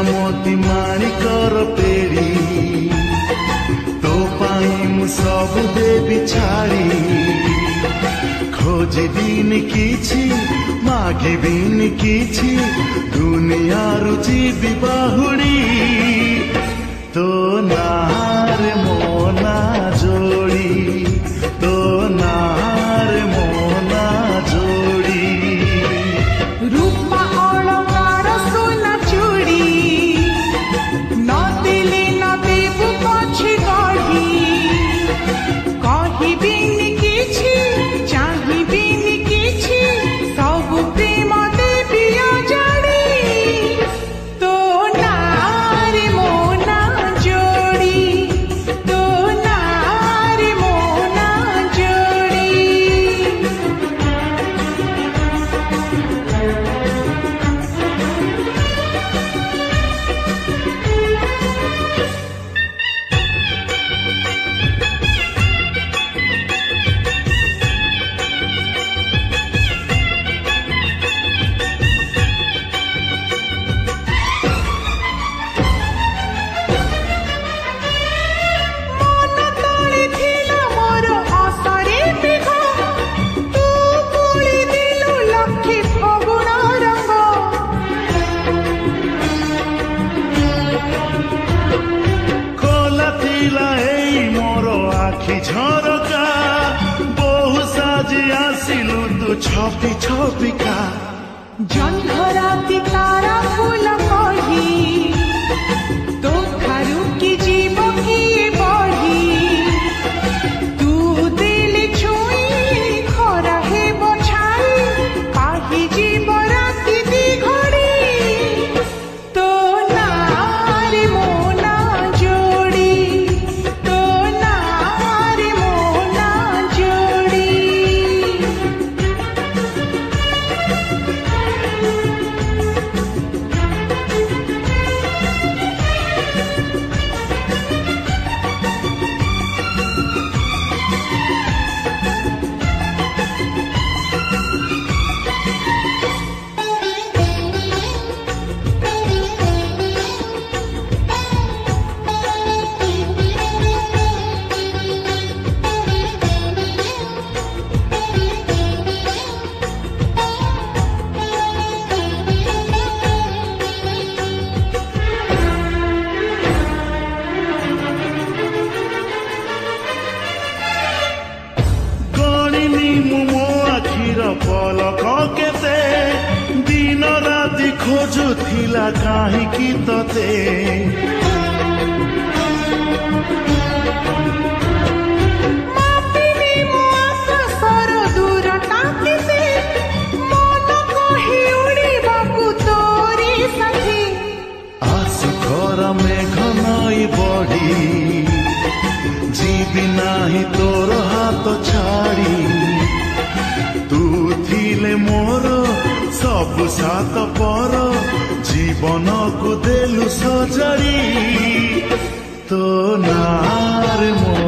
मोती माणिकर पेरी तो पाई मु सब देवी छाड़ी खोजिबिनी किछि मागिबिनी किछि दुनिया रुचि बाहुड़ी तो नार मोना जोड़ी तो नार मोना जोड़ी रूपा अलंकार सोना चूड़ी न दिले न देबु पछे गढ़ी कहिबिनी किछि चाहिबिनी किछि सब प्रेम देबी अजाड़ी तो नार मोना जोड़ी तो नार मोना जोड़ी मन तले थिला मोर आशारे मेघ तू बोली दिलु लक्ष्मी फगुण रंग खोला थिला एई मोर आखि झरका बहु साजी आसिलु तू छपी छपिका जन्धराती तारा फूल कढ़ी तो ठारू की जीव किए बढ़ी तू दिल छुई खरा हे बछाई पाही जीव राती दी घड़ी तो नार मोना जोड़ी तो नार मोना जोड़ी गणिनी मो आखिर पलक केते दिन राति खोजुथिला काहिकी तते मापिनी मो आकाशर दूरता केते मन कहि उड़िबाकु तोरी साथी आसु घर मेघ नई बढ़ी जीवी नाही तोर हाथ छाड़ी तू थिले मोर सब सात पर जीवन को देलु सजड़ी तो नार मोर